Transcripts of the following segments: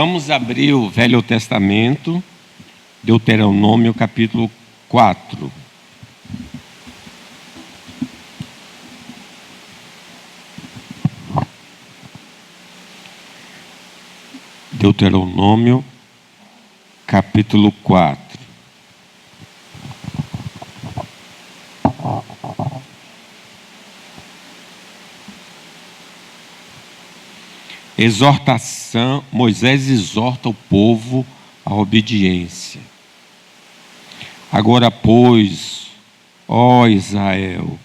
Vamos abrir o Velho Testamento, Deuteronômio capítulo 4. Deuteronômio capítulo 4. Exortação. Moisés exorta o povo à obediência. Agora, pois, ó Israel,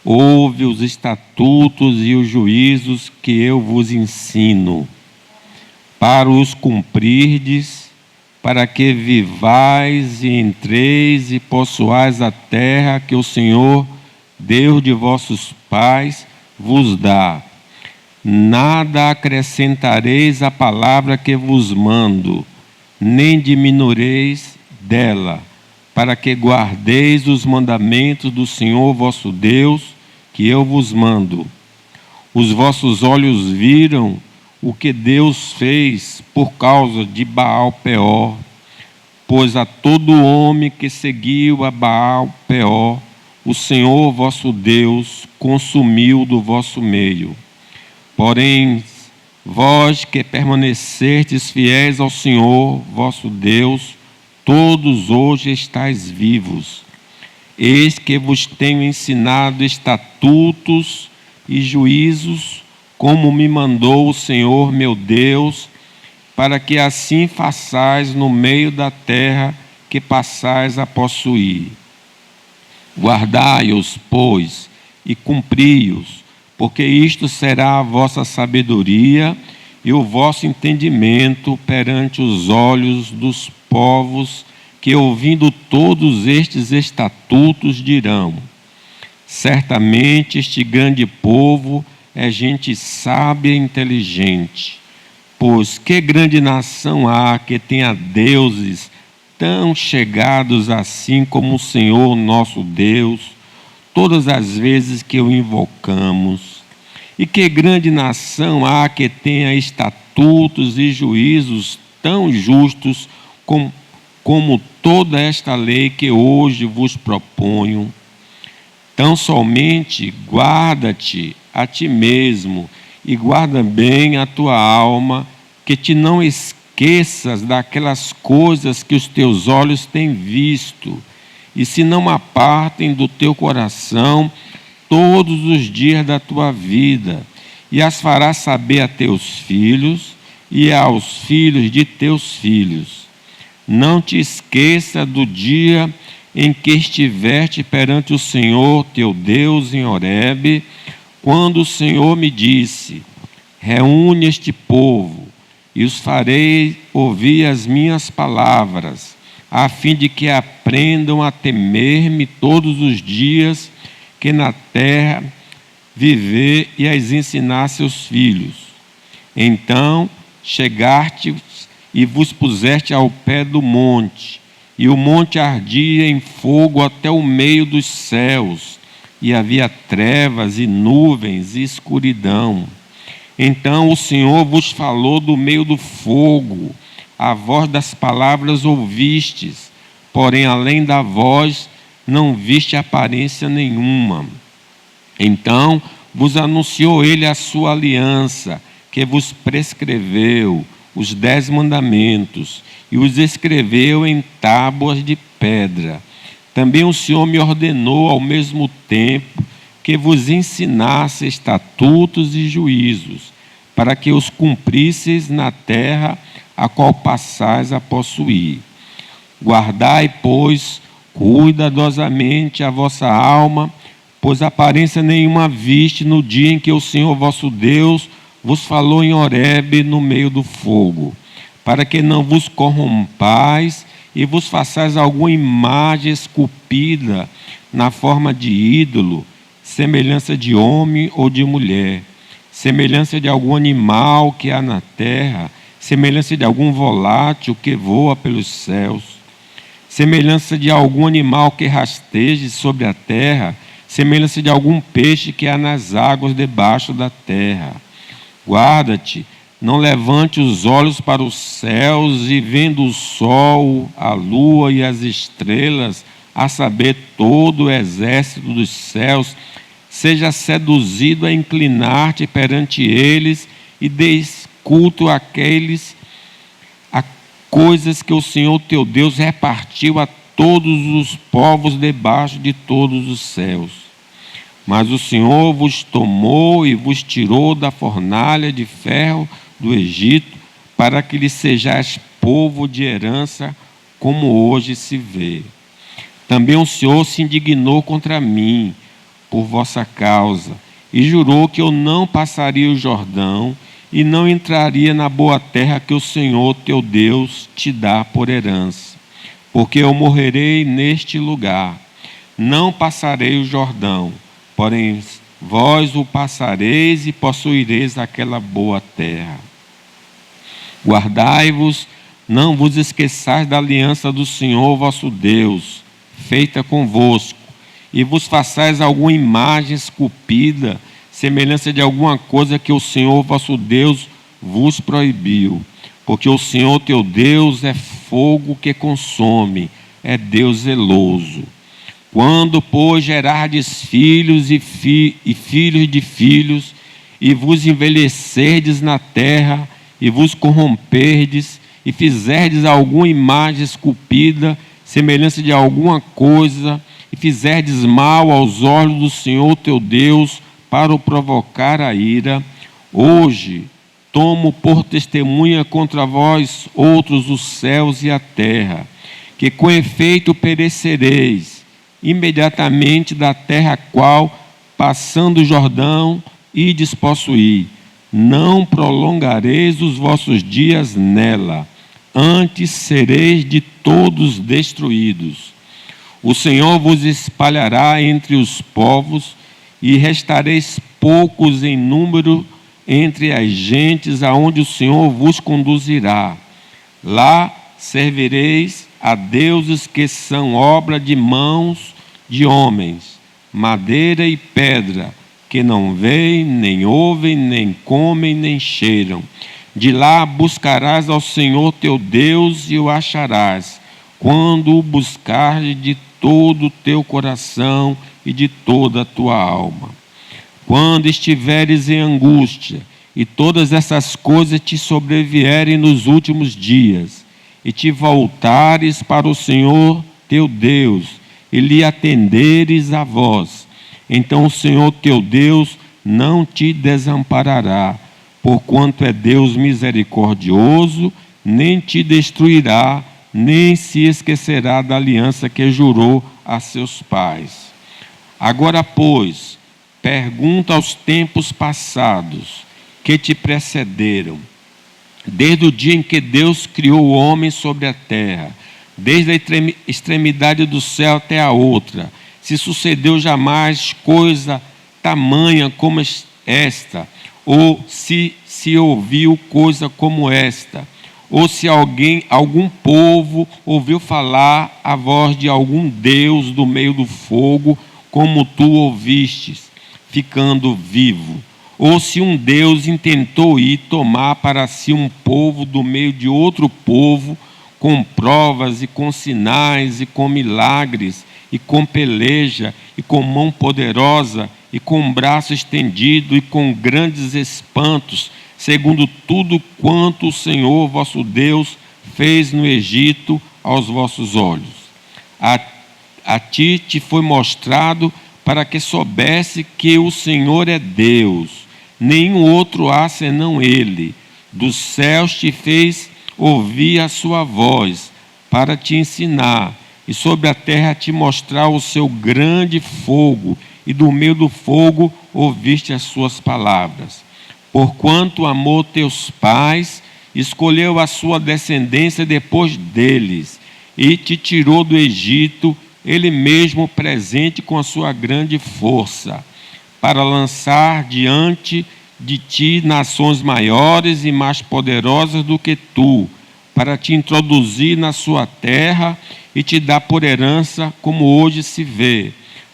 ouve os estatutos e os juízos que eu vos ensino, para os cumprirdes, para que vivais e entreis e possuais a terra que o Senhor, Deus de vossos pais, vos dá. Nada acrescentareis à palavra que vos mando, nem diminuireis dela, para que guardeis os mandamentos do Senhor vosso Deus, que eu vos mando. Os vossos olhos viram o que Deus fez por causa de Baal-peor, pois a todo homem que seguiu a Baal-peor, o Senhor vosso Deus consumiu do vosso meio. Porém, vós que permanecestes fiéis ao Senhor vosso Deus, todos hoje estáis vivos. Eis que vos tenho ensinado estatutos e juízos, como me mandou o Senhor meu Deus, para que assim façais no meio da terra que passais a possuir. Guardai-os, pois, e cumpri-os, porque isto será a vossa sabedoria e o vosso entendimento perante os olhos dos povos, que, ouvindo todos estes estatutos, dirão: certamente este grande povo é gente sábia e inteligente. Pois que grande nação há que tenha deuses tão chegados assim como o Senhor nosso Deus, todas as vezes que o invocamos? E que grande nação há que tenha estatutos e juízos tão justos como toda esta lei que hoje vos proponho? Tão somente guarda-te a ti mesmo e guarda bem a tua alma, que te não esqueças daquelas coisas que os teus olhos têm visto, e se não apartem do teu coração todos os dias da tua vida, e as farás saber a teus filhos e aos filhos de teus filhos. Não te esqueça do dia em que estiveste perante o Senhor teu Deus em Horebe, quando o Senhor me disse: reúne este povo, e os farei ouvir as minhas palavras, a fim de que aprendam a temer-me todos os dias que na terra viver, e as ensinar a seus filhos. Então chegaste e vos puseste ao pé do monte, e o monte ardia em fogo até o meio dos céus, e havia trevas e nuvens e escuridão. Então o Senhor vos falou do meio do fogo, a voz das palavras ouvistes, porém além da voz não viste aparência nenhuma. Então vos anunciou ele a sua aliança, que vos prescreveu os 10 mandamentos, e os escreveu em tábuas de pedra. Também o Senhor me ordenou ao mesmo tempo que vos ensinasse estatutos e juízos, para que os cumprisseis na terra a qual passais a possuir. Guardai, pois, cuidadosamente a vossa alma, pois aparência nenhuma viste no dia em que o Senhor vosso Deus vos falou em Horebe no meio do fogo, para que não vos corrompais e vos façais alguma imagem esculpida na forma de ídolo, semelhança de homem ou de mulher, semelhança de algum animal que há na terra, semelhança de algum volátil que voa pelos céus, semelhança de algum animal que rasteje sobre a terra, semelhança de algum peixe que há nas águas debaixo da terra. Guarda-te não levante os olhos para os céus e vendo o sol, a lua e as estrelas, a saber, todo o exército dos céus, seja seduzido a inclinar-te perante eles e deis culto àqueles a coisas que o Senhor teu Deus repartiu a todos os povos debaixo de todos os céus. Mas o Senhor vos tomou e vos tirou da fornalha de ferro do Egito, para que lhe sejais povo de herança, como hoje se vê. Também o Senhor se indignou contra mim, por vossa causa, e jurou que eu não passaria o Jordão, e não entraria na boa terra que o Senhor teu Deus te dá por herança. Porque eu morrerei neste lugar, não passarei o Jordão, porém vós o passareis e possuireis aquela boa terra. Guardai-vos, não vos esqueçais da aliança do Senhor vosso Deus, feita convosco, e vos façais alguma imagem esculpida, semelhança de alguma coisa que o Senhor vosso Deus vos proibiu. Porque o Senhor teu Deus é fogo que consome, é Deus zeloso. Quando, pois, gerardes filhos e filhos de filhos, e vos envelhecerdes na terra, e vos corromperdes, e fizerdes alguma imagem esculpida, semelhança de alguma coisa, e fizerdes mal aos olhos do Senhor teu Deus, para o provocar a ira, hoje tomo por testemunha contra vós outros os céus e a terra, que com efeito perecereis imediatamente da terra a qual, passando o Jordão, ides possuir. Não prolongareis os vossos dias nela, antes sereis de todos destruídos. O Senhor vos espalhará entre os povos, e restareis poucos em número entre as gentes aonde o Senhor vos conduzirá. Lá servireis a deuses que são obra de mãos de homens, madeira e pedra, que não veem, nem ouvem, nem comem, nem cheiram. De lá buscarás ao Senhor teu Deus e o acharás, quando o buscares de todo o teu coração e de toda a tua alma. Quando estiveres em angústia, e todas essas coisas te sobrevierem nos últimos dias, e te voltares para o Senhor teu Deus, e lhe atenderes a voz, então o Senhor teu Deus não te desamparará, porquanto é Deus misericordioso, nem te destruirá, nem se esquecerá da aliança que jurou a seus pais. Agora, pois, pergunta aos tempos passados que te precederam, desde o dia em que Deus criou o homem sobre a terra, desde a extremidade do céu até a outra, se sucedeu jamais coisa tamanha como esta, ou se ouviu coisa como esta, ou se algum povo ouviu falar a voz de algum Deus do meio do fogo, como tu ouvistes, ficando vivo. Ou se um Deus intentou ir tomar para si um povo do meio de outro povo, com provas e com sinais e com milagres, e com peleja, e com mão poderosa, e com braço estendido, e com grandes espantos, segundo tudo quanto o Senhor vosso Deus fez no Egito aos vossos olhos. A ti te foi mostrado para que soubesse que o Senhor é Deus, nenhum outro há senão Ele. Dos céus te fez ouvir a sua voz, para te ensinar, e sobre a terra te mostrar o seu grande fogo, e do meio do fogo ouviste as suas palavras. Porquanto amou teus pais, escolheu a sua descendência depois deles, e te tirou do Egito, ele mesmo presente com a sua grande força, para lançar diante de ti nações maiores e mais poderosas do que tu, para te introduzir na sua terra e te dar por herança, como hoje se vê.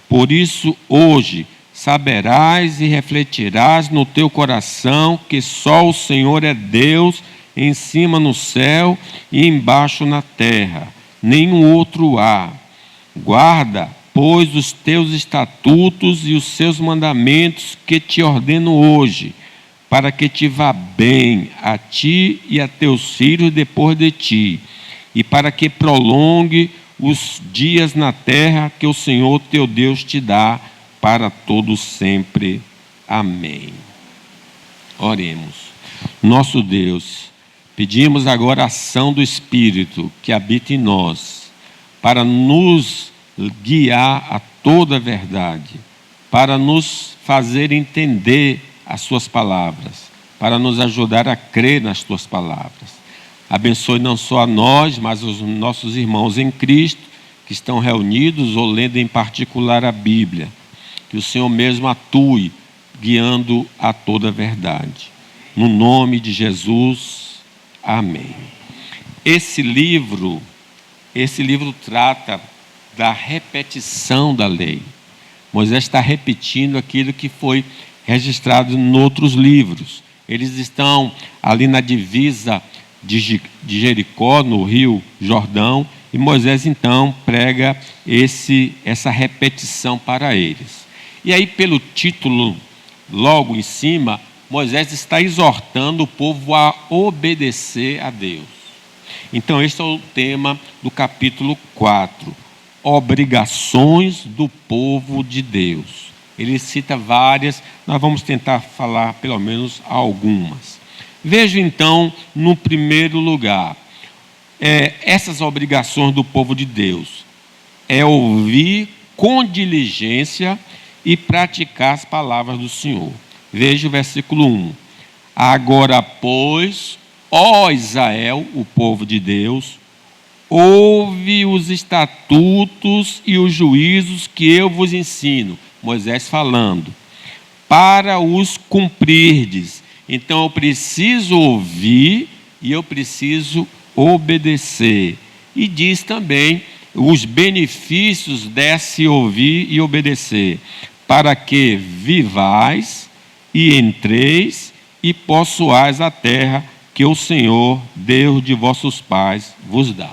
Por isso, hoje, saberás e refletirás no teu coração que só o Senhor é Deus, em cima no céu e embaixo na terra, nenhum outro há. Guarda, pois, os teus estatutos e os seus mandamentos que te ordeno hoje, para que te vá bem a ti e a teus filhos depois de ti, e para que prolongue os dias na terra que o Senhor teu Deus te dá para todo sempre. Amém. Oremos. Nosso Deus, pedimos agora a ação do Espírito que habita em nós, para nos guiar a toda a verdade, para nos fazer entender as suas palavras, para nos ajudar a crer nas tuas palavras. Abençoe não só a nós, mas os nossos irmãos em Cristo, que estão reunidos ou lendo em particular a Bíblia. Que o Senhor mesmo atue, guiando a toda a verdade. No nome de Jesus, amém. Esse livro trata da repetição da lei. Moisés está repetindo aquilo que foi registrado em outros livros. Eles estão ali na divisa de Jericó, no rio Jordão, e Moisés então prega essa repetição para eles. E aí, pelo título logo em cima, Moisés está exortando o povo a obedecer a Deus. Então esse é o tema do capítulo 4, obrigações do povo de Deus. Ele cita várias, nós vamos tentar falar pelo menos algumas. Veja então, no primeiro lugar, essas obrigações do povo de Deus é ouvir com diligência e praticar as palavras do Senhor. Veja o versículo 1. Agora, pois, ó Israel, o povo de Deus, ouve os estatutos e os juízos que eu vos ensino. Moisés falando, para os cumprirdes. Então eu preciso ouvir e eu preciso obedecer. E diz também os benefícios desse ouvir e obedecer, para que vivais e entreis e possuais a terra que o Senhor, Deus de vossos pais, vos dá.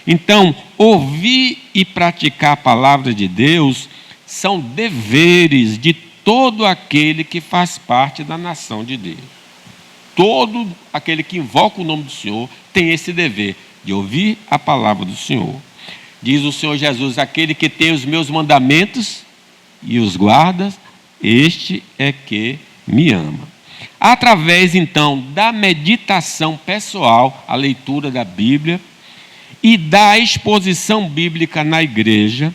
Então, ouvir e praticar a palavra de Deus são deveres de todo aquele que faz parte da nação de Deus. Todo aquele que invoca o nome do Senhor tem esse dever de ouvir a palavra do Senhor. Diz o Senhor Jesus, aquele que tem os meus mandamentos e os guarda, este é que me ama. Através, então, da meditação pessoal, a leitura da Bíblia, e da exposição bíblica na igreja,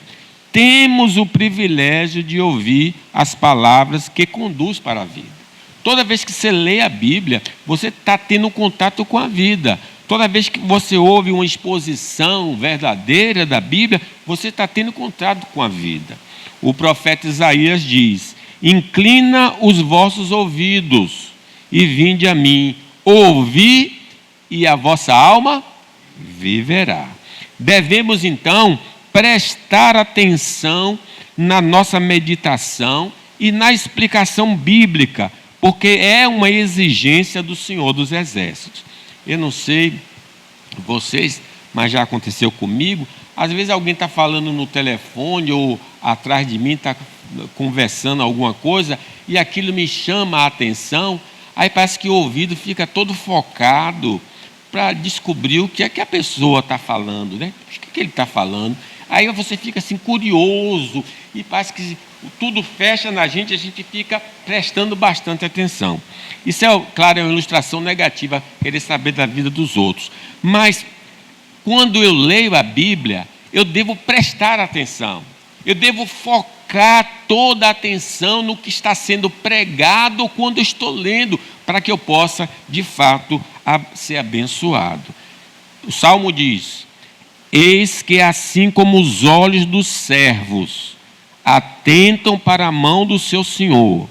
temos o privilégio de ouvir as palavras que conduz para a vida. Toda vez que você lê a Bíblia, você está tendo contato com a vida. Toda vez que você ouve uma exposição verdadeira da Bíblia, você está tendo contato com a vida. O profeta Isaías diz, inclina os vossos ouvidos e vinde a mim, ouvi e a vossa alma viverá. Devemos então prestar atenção na nossa meditação e na explicação bíblica, porque é uma exigência do Senhor dos Exércitos. Eu não sei vocês, mas já aconteceu comigo. Às vezes alguém está falando no telefone ou atrás de mim está conversando alguma coisa e aquilo me chama a atenção. Aí parece que o ouvido fica todo focado para descobrir o que é que a pessoa está falando, né? O que ele está falando. Aí você fica assim curioso e parece que tudo fecha na gente, a gente fica prestando bastante atenção. Isso é, claro, é uma ilustração negativa, querer saber da vida dos outros. Mas quando eu leio a Bíblia, eu devo prestar atenção. Eu devo focar toda a atenção no que está sendo pregado quando eu estou lendo, para que eu possa, de fato, ser abençoado. O Salmo diz, eis que assim como os olhos dos servos atentam para a mão do seu senhor,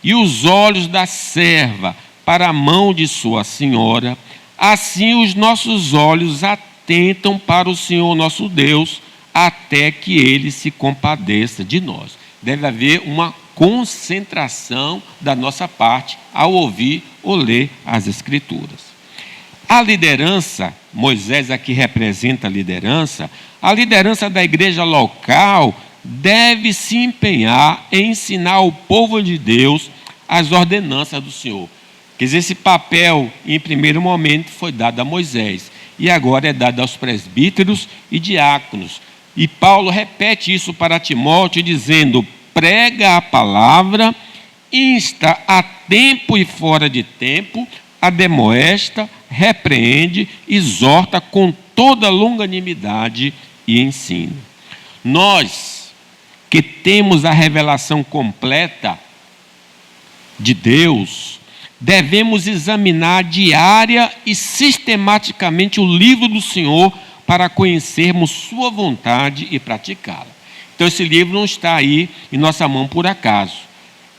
e os olhos da serva para a mão de sua senhora, assim os nossos olhos atentam para o Senhor nosso Deus, até que Ele se compadeça de nós. Deve haver uma concentração da nossa parte ao ouvir ou ler as Escrituras. A liderança, Moisés aqui representa a liderança da igreja local deve se empenhar em ensinar ao povo de Deus as ordenanças do Senhor. Quer dizer, esse papel, em primeiro momento, foi dado a Moisés, e agora é dado aos presbíteros e diáconos. E Paulo repete isso para Timóteo, dizendo: prega a palavra, insta a tempo e fora de tempo, admoesta, repreende, exorta com toda longanimidade e ensino. Nós, que temos a revelação completa de Deus, devemos examinar diária e sistematicamente o livro do Senhor para conhecermos sua vontade e praticá-la. Então esse livro não está aí em nossa mão por acaso.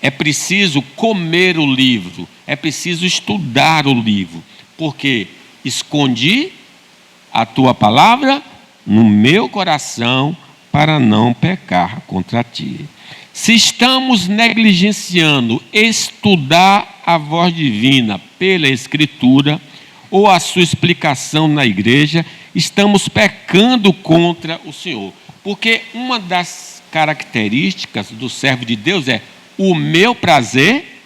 É preciso comer o livro, é preciso estudar o livro, porque escondi a tua palavra no meu coração para não pecar contra ti. Se estamos negligenciando estudar a voz divina pela Escritura ou a sua explicação na igreja, estamos pecando contra o Senhor. Porque uma das características do servo de Deus é: o meu prazer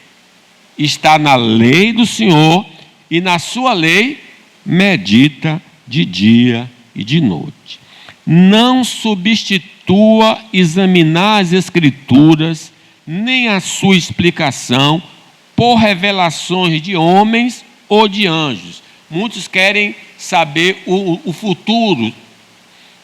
está na lei do Senhor, e na sua lei medita de dia e de noite. Não substitua examinar as Escrituras, nem a sua explicação, por revelações de homens ou de anjos. Muitos querem saber o futuro,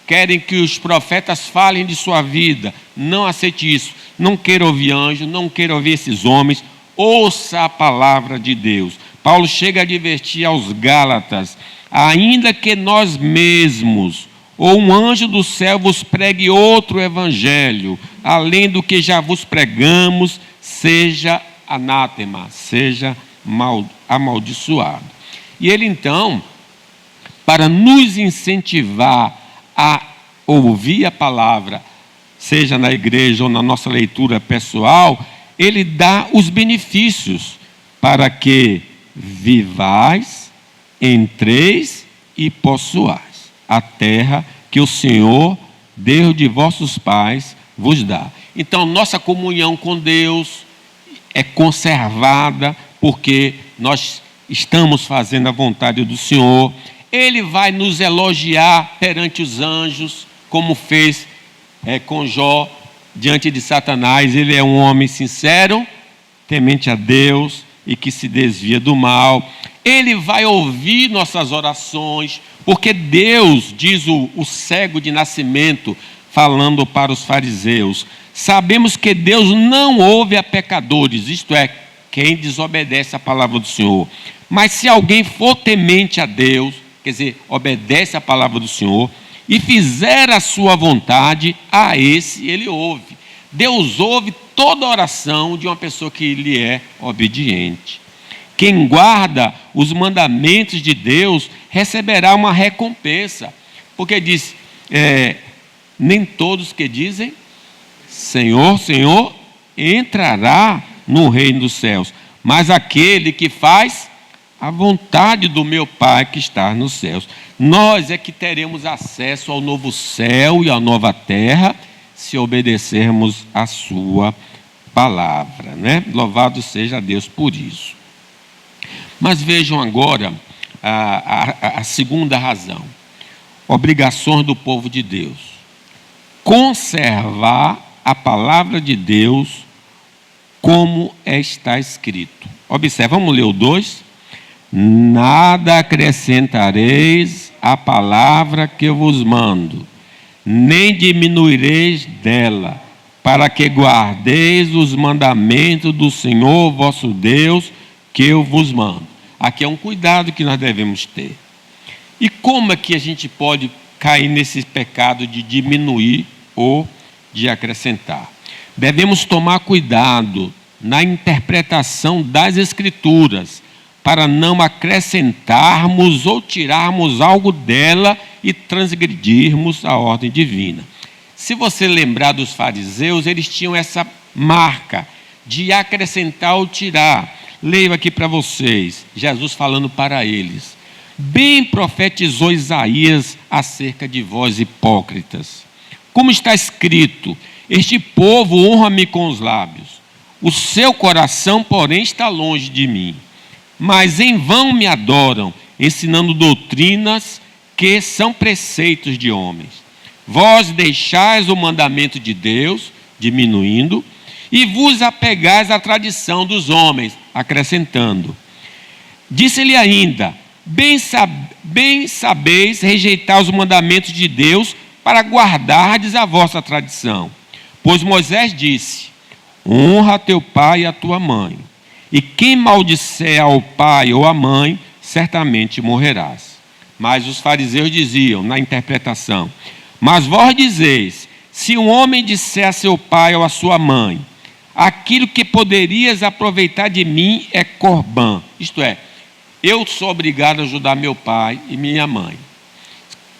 querem que os profetas falem de sua vida. Não aceite isso. Não queira ouvir anjo, não queira ouvir esses homens. Ouça a palavra de Deus. Paulo chega a advertir aos Gálatas: ainda que nós mesmos ou um anjo do céu vos pregue outro evangelho, além do que já vos pregamos, seja anátema, seja amaldiçoado. E ele então, para nos incentivar a ouvir a palavra, seja na igreja ou na nossa leitura pessoal, ele dá os benefícios para que vivais, entreis e possuais a terra que o Senhor, Deus de vossos pais, vos dá. Então, nossa comunhão com Deus é conservada porque nós estamos fazendo a vontade do Senhor. Ele vai nos elogiar perante os anjos, como fez com Jó diante de Satanás. Ele é um homem sincero, temente a Deus e que se desvia do mal. Ele vai ouvir nossas orações, porque Deus, diz o cego de nascimento, falando para os fariseus, sabemos que Deus não ouve a pecadores, isto é, quem desobedece a palavra do Senhor. Mas se alguém for temente a Deus, quer dizer, obedece a palavra do Senhor, e fizer a sua vontade, a esse ele ouve. Deus ouve toda oração de uma pessoa que lhe é obediente. Quem guarda os mandamentos de Deus receberá uma recompensa. Porque diz, nem todos que dizem Senhor, Senhor, entrará no reino dos céus, mas aquele que faz a vontade do meu Pai que está nos céus. Nós é que teremos acesso ao novo céu e à nova terra, se obedecermos a sua palavra, né? Louvado seja Deus por isso. Mas vejam agora a segunda razão. Obrigações do povo de Deus. Conservar a palavra de Deus como está escrito. Observe, vamos ler o 2. Nada acrescentareis à palavra que eu vos mando, nem diminuireis dela, para que guardeis os mandamentos do Senhor vosso Deus, que eu vos mando. Aqui é um cuidado que nós devemos ter. E como é que a gente pode cair nesse pecado de diminuir ou de acrescentar? Devemos tomar cuidado na interpretação das Escrituras, para não acrescentarmos ou tirarmos algo dela e transgredirmos a ordem divina. Se você lembrar dos fariseus, eles tinham essa marca, de acrescentar ou tirar. Leio aqui para vocês, Jesus falando para eles. Bem profetizou Isaías acerca de vós, hipócritas. Como está escrito, este povo honra-me com os lábios, o seu coração, porém, está longe de mim. Mas em vão me adoram, ensinando doutrinas que são preceitos de homens. Vós deixais o mandamento de Deus, diminuindo, e vos apegais à tradição dos homens, acrescentando. Disse-lhe ainda, bem sabeis rejeitar os mandamentos de Deus para guardardes a vossa tradição. Pois Moisés disse, honra teu pai e a tua mãe, e quem maldisser ao pai ou à mãe, certamente morrerás. Mas os fariseus diziam, na interpretação, mas vós dizeis, se um homem disser a seu pai ou a sua mãe, aquilo que poderias aproveitar de mim é corbã, isto é, eu sou obrigado a ajudar meu pai e minha mãe.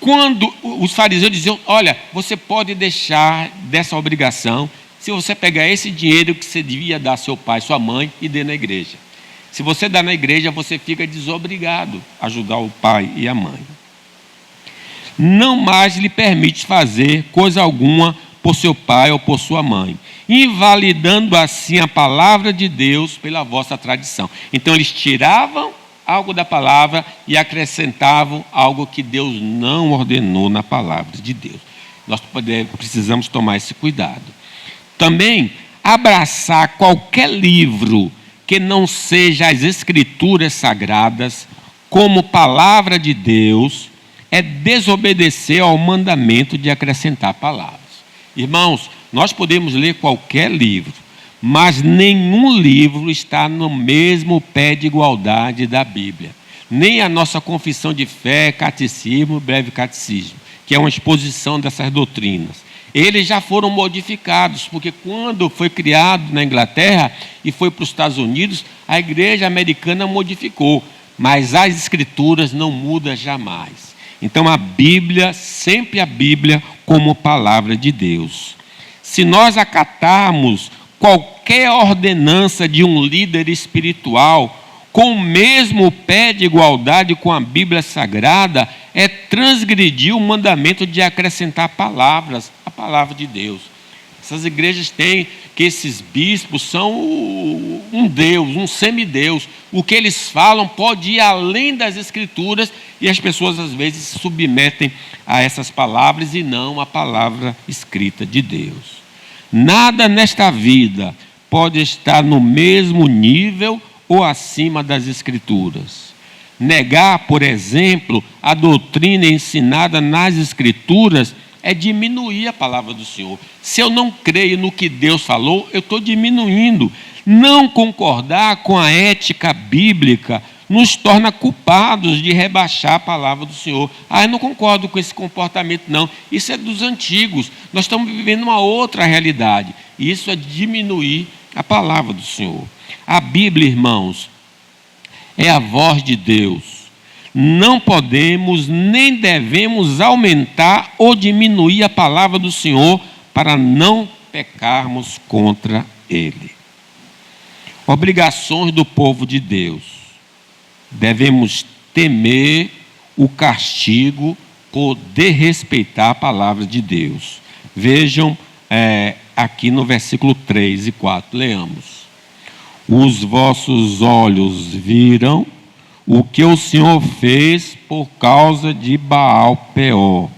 Quando os fariseus diziam, olha, você pode deixar dessa obrigação se você pegar esse dinheiro que você devia dar ao seu pai, sua mãe e dê na igreja. Se você dá na igreja, você fica desobrigado a ajudar o pai e a mãe. Não mais lhe permite fazer coisa alguma por seu pai ou por sua mãe, invalidando assim a palavra de Deus pela vossa tradição. Então eles tiravam algo da palavra e acrescentavam algo que Deus não ordenou na palavra de Deus. Nós precisamos tomar esse cuidado. Também abraçar qualquer livro que não seja as escrituras sagradas como palavra de Deus é desobedecer ao mandamento de acrescentar palavras. Irmãos, nós podemos ler qualquer livro, mas nenhum livro está no mesmo pé de igualdade da Bíblia. Nem a nossa confissão de fé, catecismo, breve catecismo, que é uma exposição dessas doutrinas. Eles já foram modificados, porque quando foi criado na Inglaterra e foi para os Estados Unidos, a igreja americana modificou, mas as escrituras não mudam jamais. Então a Bíblia, sempre a Bíblia como palavra de Deus. Se nós acatarmos qualquer ordenança de um líder espiritual com o mesmo pé de igualdade com a Bíblia Sagrada, é transgredir o mandamento de acrescentar palavras à palavra de Deus. Essas igrejas têm que esses bispos são um Deus, um semideus. O que eles falam pode ir além das escrituras e as pessoas às vezes se submetem a essas palavras e não à palavra escrita de Deus. Nada nesta vida pode estar no mesmo nível ou acima das escrituras. Negar, por exemplo, a doutrina ensinada nas escrituras é diminuir a palavra do Senhor. Se eu não creio no que Deus falou, eu estou diminuindo. Não concordar com a ética bíblica nos torna culpados de rebaixar a palavra do Senhor. Eu não concordo com esse comportamento, não. Isso é dos antigos. Nós estamos vivendo uma outra realidade. Isso é diminuir a palavra do Senhor. A Bíblia, irmãos, é a voz de Deus. Não podemos nem devemos aumentar ou diminuir a palavra do Senhor para não pecarmos contra Ele. Obrigações do povo de Deus. Devemos temer o castigo por desrespeitar a palavra de Deus. Vejam aqui no versículo 3 e 4, leamos. Os vossos olhos viram o que o Senhor fez por causa de Baal-Peor.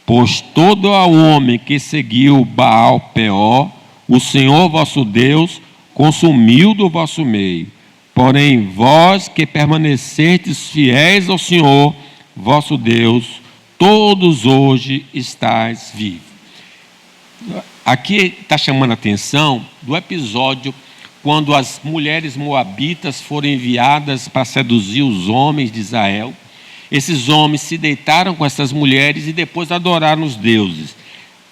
Pois todo o homem que seguiu Baal-Peor, o Senhor vosso Deus consumiu do vosso meio. Porém, vós que permanecestes fiéis ao Senhor, vosso Deus, todos hoje estáis vivos. Aqui está chamando a atenção do episódio quando as mulheres moabitas foram enviadas para seduzir os homens de Israel. Esses homens se deitaram com essas mulheres e depois adoraram os deuses.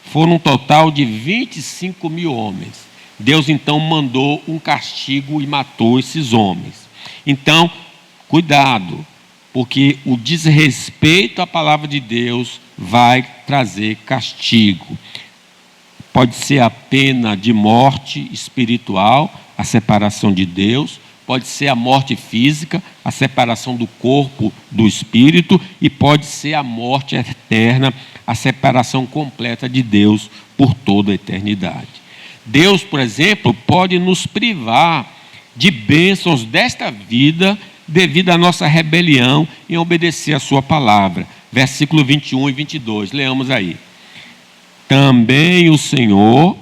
Foram um total de 25 mil homens. Deus então mandou um castigo e matou esses homens. Então, cuidado, porque o desrespeito à palavra de Deus vai trazer castigo. Pode ser a pena de morte espiritual, a separação de Deus, pode ser a morte física, a separação do corpo do espírito, e pode ser a morte eterna, a separação completa de Deus por toda a eternidade. Deus, por exemplo, pode nos privar de bênçãos desta vida devido à nossa rebelião em obedecer a sua palavra. Versículo 21 e 22, leamos aí. Também o Senhor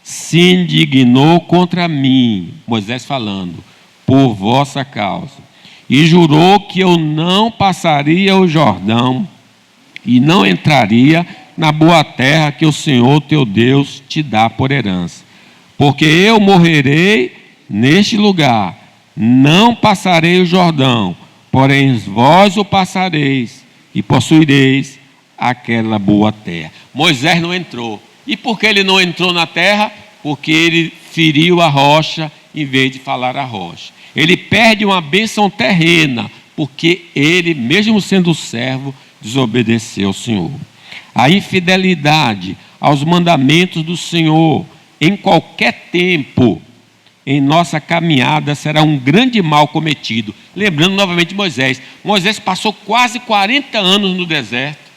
se indignou contra mim, Moisés falando, por vossa causa, e jurou que eu não passaria o Jordão e não entraria na boa terra que o Senhor teu Deus te dá por herança. Porque eu morrerei neste lugar, não passarei o Jordão, porém vós o passareis e possuireis aquela boa terra. Moisés não entrou. E por que ele não entrou na terra? Porque ele feriu a rocha em vez de falar a rocha. Ele perde uma bênção terrena, porque ele, mesmo sendo servo, desobedeceu ao Senhor. A infidelidade aos mandamentos do Senhor, em qualquer tempo, em nossa caminhada, será um grande mal cometido. Lembrando novamente de Moisés. Moisés passou quase 40 anos no deserto.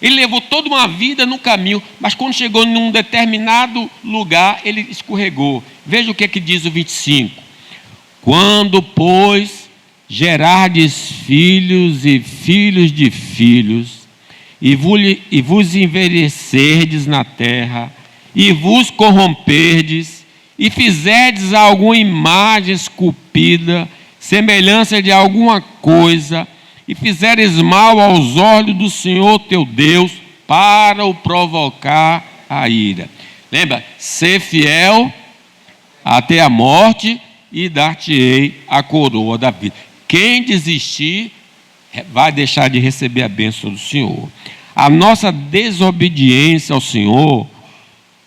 Ele levou toda uma vida no caminho, mas quando chegou num determinado lugar, ele escorregou. Veja o que é que diz o 25. Quando, pois, gerardes filhos e filhos de filhos, e vos envelhecerdes na terra, e vos corromperdes, e fizerdes alguma imagem esculpida, semelhança de alguma coisa, e fizeres mal aos olhos do Senhor teu Deus, para o provocar a ira. Lembra? Ser fiel até a morte, e dar-te-ei a coroa da vida. Quem desistir, vai deixar de receber a bênção do Senhor. A nossa desobediência ao Senhor,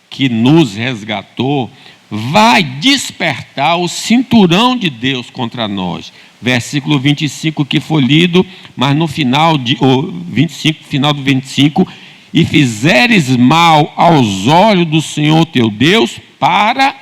que nos resgatou, vai despertar o cinturão de Deus contra nós. Versículo 25 que foi lido, mas no final, 25, final do 25, e fizeres mal aos olhos do Senhor teu Deus para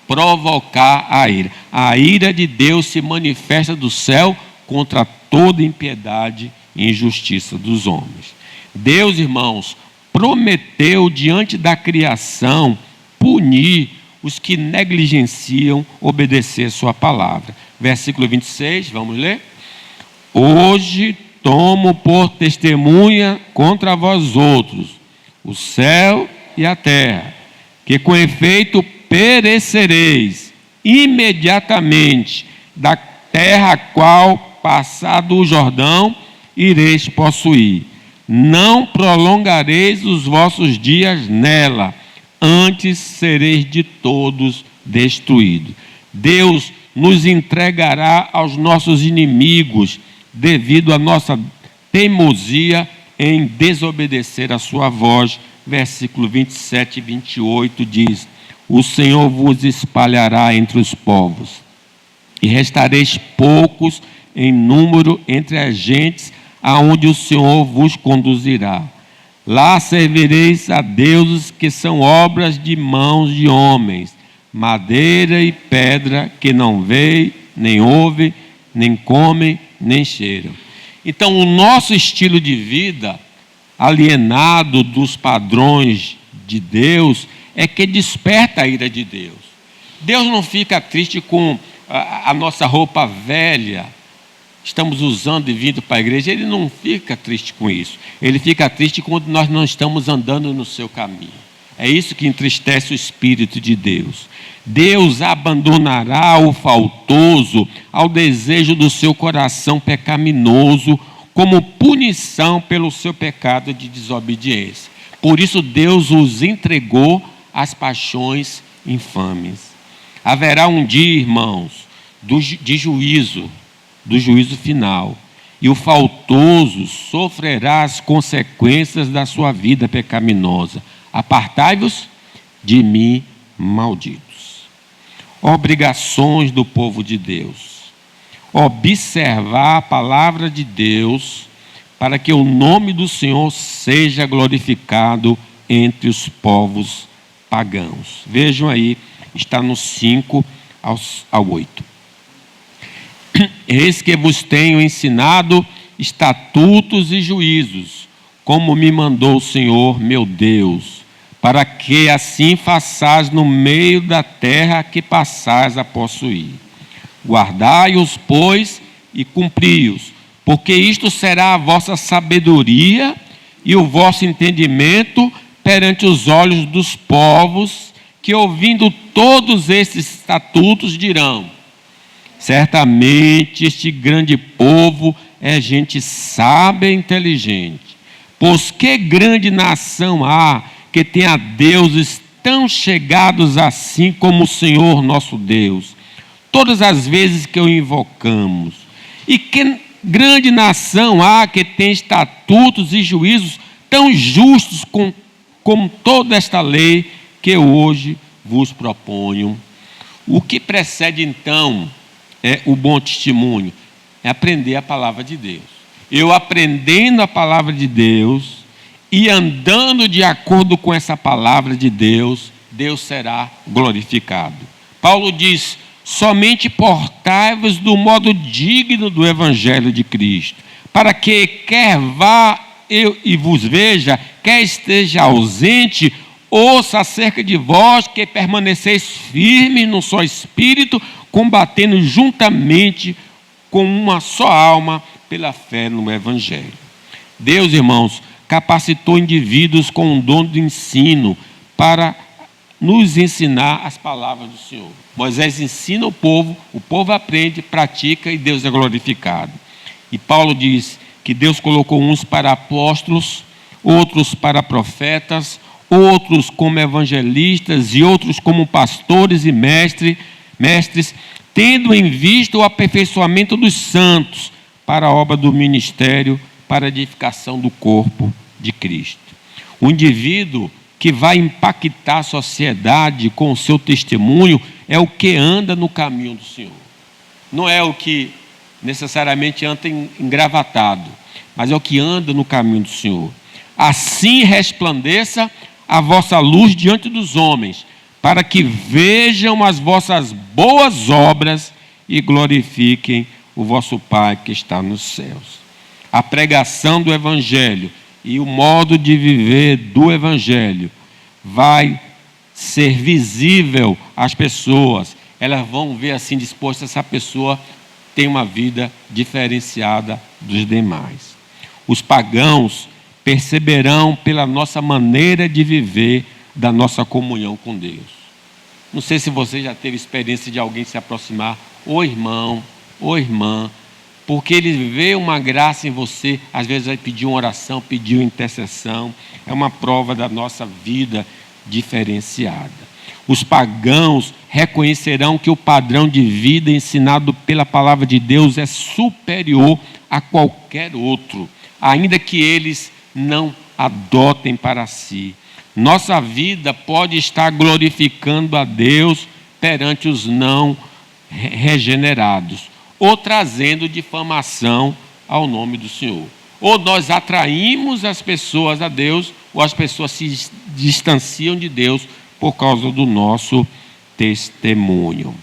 provocar a ira. A ira de Deus se manifesta do céu contra toda impiedade e injustiça dos homens. Deus, irmãos, prometeu diante da criação punir os que negligenciam obedecer sua palavra. Versículo 26, vamos ler. Hoje tomo por testemunha contra vós outros o céu e a terra, que com efeito perecereis imediatamente da terra a qual, passado o Jordão, ireis possuir. Não prolongareis os vossos dias nela, antes sereis de todos destruídos. Deus nos entregará aos nossos inimigos devido à nossa teimosia em desobedecer a sua voz. Versículo 27 e 28 diz: o Senhor vos espalhará entre os povos, e restareis poucos em número entre as gentes, aonde o Senhor vos conduzirá. Lá servireis a deuses que são obras de mãos de homens, madeira e pedra, que não veem, nem ouvem, nem comem, nem cheiram. Então, o nosso estilo de vida, alienado dos padrões de Deus, é que desperta a ira de Deus. Deus não fica triste com a nossa roupa velha, estamos usando e vindo para a igreja. Ele não fica triste com isso. Ele fica triste quando nós não estamos andando no seu caminho. É isso que entristece o Espírito de Deus. Deus abandonará o faltoso ao desejo do seu coração pecaminoso, como punição pelo seu pecado de desobediência. Por isso Deus os entregou às paixões infames. Haverá um dia, irmãos, de juízo, do juízo final, e o faltoso sofrerá as consequências da sua vida pecaminosa. Apartai-vos de mim, malditos. Obrigações do povo de Deus: observar a palavra de Deus, para que o nome do Senhor seja glorificado entre os povos pagãos. Vejam aí, está no 5, ao 8. Eis que vos tenho ensinado estatutos e juízos, como me mandou o Senhor meu Deus, para que assim façais no meio da terra que passais a possuir. Guardai-os, pois, e cumpri-os, porque isto será a vossa sabedoria e o vosso entendimento perante os olhos dos povos, que ouvindo todos estes estatutos dirão: certamente este grande povo é gente sábia e inteligente. Pois que grande nação há que tenha deuses tão chegados assim como o Senhor nosso Deus, todas as vezes que o invocamos? E que grande nação há que tem estatutos e juízos tão justos como toda esta lei que hoje vos proponho? O que precede então é o bom testemunho, é aprender a palavra de Deus. Eu aprendendo a palavra de Deus e andando de acordo com essa palavra de Deus, Deus será glorificado. Paulo diz: somente portai-vos do modo digno do Evangelho de Cristo, para que quer vá eu e vos veja, quer esteja ausente, ouça acerca de vós que permaneceis firmes no só Espírito, combatendo juntamente com uma só alma pela fé no Evangelho. Deus, irmãos, capacitou indivíduos com um dom de ensino para nos ensinar as palavras do Senhor. Moisés ensina o povo aprende, pratica e Deus é glorificado. E Paulo diz que Deus colocou uns para apóstolos, outros para profetas, outros como evangelistas e outros como pastores e mestres, tendo em vista o aperfeiçoamento dos santos para a obra do ministério, para a edificação do corpo de Cristo. O indivíduo que vai impactar a sociedade com o seu testemunho é o que anda no caminho do Senhor. Não é o que necessariamente anda engravatado, mas é o que anda no caminho do Senhor. Assim resplandeça a vossa luz diante dos homens, para que vejam as vossas boas obras e glorifiquem o vosso Pai que está nos céus. A pregação do Evangelho e o modo de viver do Evangelho vai ser visível às pessoas. Elas vão ver assim disposta, essa pessoa tem uma vida diferenciada dos demais. Os pagãos perceberão pela nossa maneira de viver da nossa comunhão com Deus. Não sei se você já teve experiência de alguém se aproximar, ô irmão, ô irmã, porque ele vê uma graça em você, às vezes vai pedir uma oração, pedir uma intercessão, é uma prova da nossa vida diferenciada. Os pagãos reconhecerão que o padrão de vida ensinado pela palavra de Deus é superior a qualquer outro, ainda que eles não adotem para si. Nossa vida pode estar glorificando a Deus perante os não regenerados, ou trazendo difamação ao nome do Senhor. Ou nós atraímos as pessoas a Deus, ou as pessoas se distanciam de Deus por causa do nosso testemunho.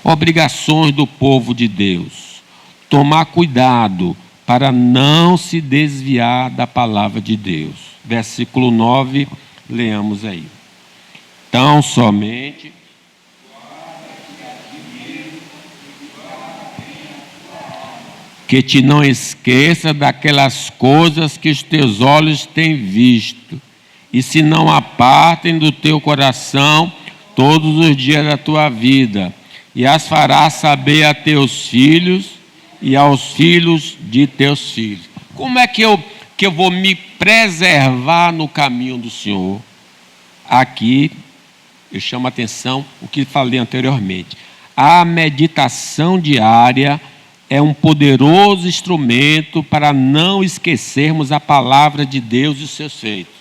Obrigações do povo de Deus: tomar cuidado para não se desviar da palavra de Deus. Versículo 9, leamos aí. Tão somente que te não esqueça daquelas coisas que os teus olhos têm visto, e se não apartem do teu coração todos os dias da tua vida, e as farás saber a teus filhos e aos filhos de teus filhos. Como é que eu vou me preservar no caminho do Senhor? Aqui eu chamo a atenção o que falei anteriormente. A meditação diária é um poderoso instrumento para não esquecermos a palavra de Deus e os seus feitos.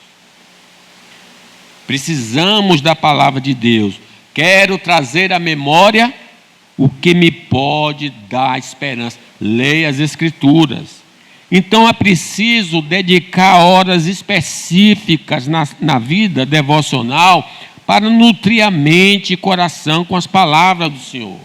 Precisamos da palavra de Deus. Quero trazer à memória o que me pode dar esperança. Leia as Escrituras. Então é preciso dedicar horas específicas na vida devocional para nutrir a mente e coração com as palavras do Senhor.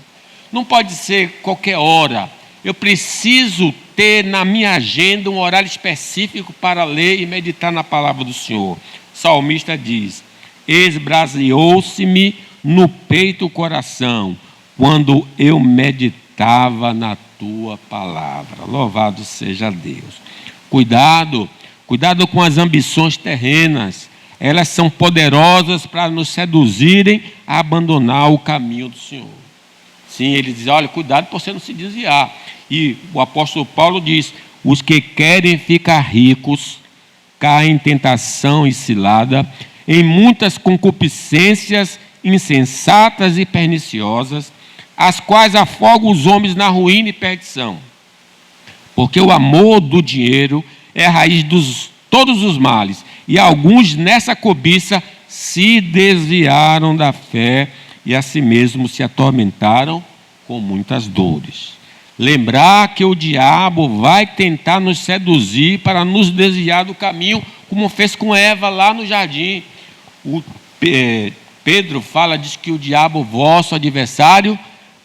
Não pode ser qualquer hora. Eu preciso ter na minha agenda um horário específico para ler e meditar na palavra do Senhor. O salmista diz: esbraseou-se-me no peito o coração, quando eu meditava na tua palavra. Louvado seja Deus. Cuidado com as ambições terrenas. Elas são poderosas para nos seduzirem a abandonar o caminho do Senhor. Sim, ele diz: olha, cuidado para você não se desviar. E o apóstolo Paulo diz: os que querem ficar ricos caem em tentação e cilada, em muitas concupiscências insensatas e perniciosas, as quais afogam os homens na ruína e perdição. Porque o amor do dinheiro é a raiz de todos os males, e alguns nessa cobiça se desviaram da fé e a si mesmos se atormentaram com muitas dores. Lembrar que o diabo vai tentar nos seduzir para nos desviar do caminho, como fez com Eva lá no jardim. Pedro diz que o diabo, vosso adversário,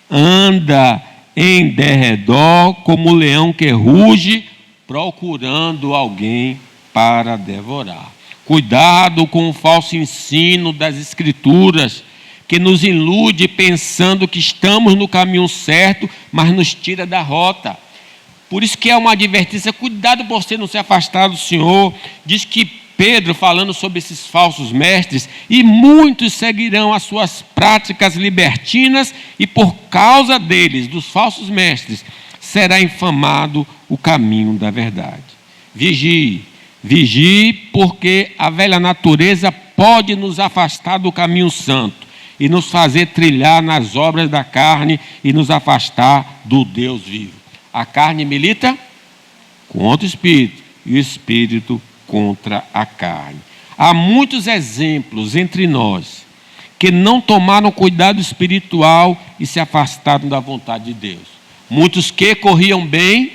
anda em derredor como um leão que ruge, procurando alguém para devorar. Cuidado com o falso ensino das Escrituras, que nos ilude pensando que estamos no caminho certo, mas nos tira da rota. Por isso que é uma advertência: cuidado para você não se afastar do Senhor. Diz que Pedro, falando sobre esses falsos mestres: e muitos seguirão as suas práticas libertinas, e por causa deles, dos falsos mestres, será infamado o caminho da verdade. Vigie, porque a velha natureza pode nos afastar do caminho santo e nos fazer trilhar nas obras da carne e nos afastar do Deus vivo. A carne milita contra o Espírito e o Espírito contra a carne. Há muitos exemplos entre nós que não tomaram cuidado espiritual e se afastaram da vontade de Deus. Muitos que corriam bem,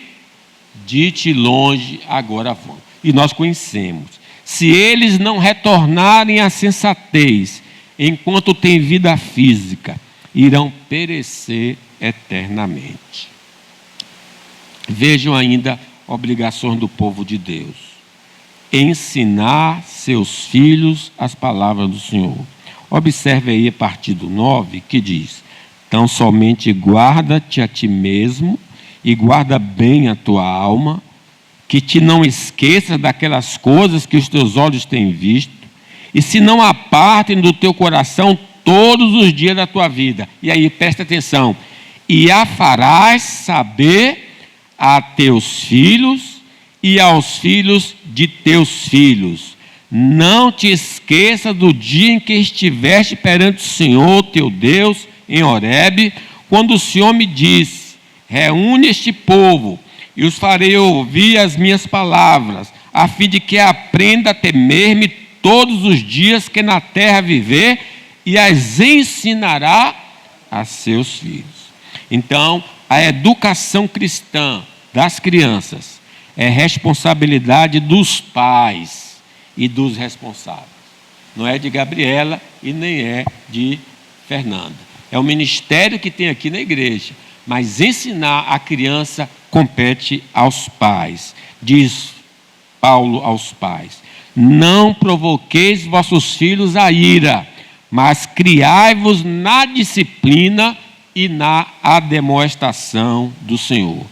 de longe agora vão. E nós conhecemos. Se eles não retornarem à sensatez enquanto têm vida física, irão perecer eternamente. Vejam ainda obrigações do povo de Deus: ensinar seus filhos as palavras do Senhor. Observe aí a partir do 9, que diz: então somente guarda-te a ti mesmo e guarda bem a tua alma, que te não esqueças daquelas coisas que os teus olhos têm visto, e se não apartem do teu coração todos os dias da tua vida. E aí, presta atenção: e a farás saber a teus filhos e aos filhos de teus filhos. Não te esqueça do dia em que estiveste perante o Senhor teu Deus em Horebe, quando o Senhor me disse: reúne este povo e os farei ouvir as minhas palavras, a fim de que aprenda a temer-me todos os dias que na terra viver, e as ensinará a seus filhos. Então, a educação cristã das crianças é responsabilidade dos pais e dos responsáveis. Não é de Gabriela e nem é de Fernanda. É o ministério que tem aqui na igreja, mas ensinar a criança compete aos pais. Diz Paulo aos pais: não provoqueis vossos filhos a ira, mas criai-vos na disciplina e na ademoestação do Senhor.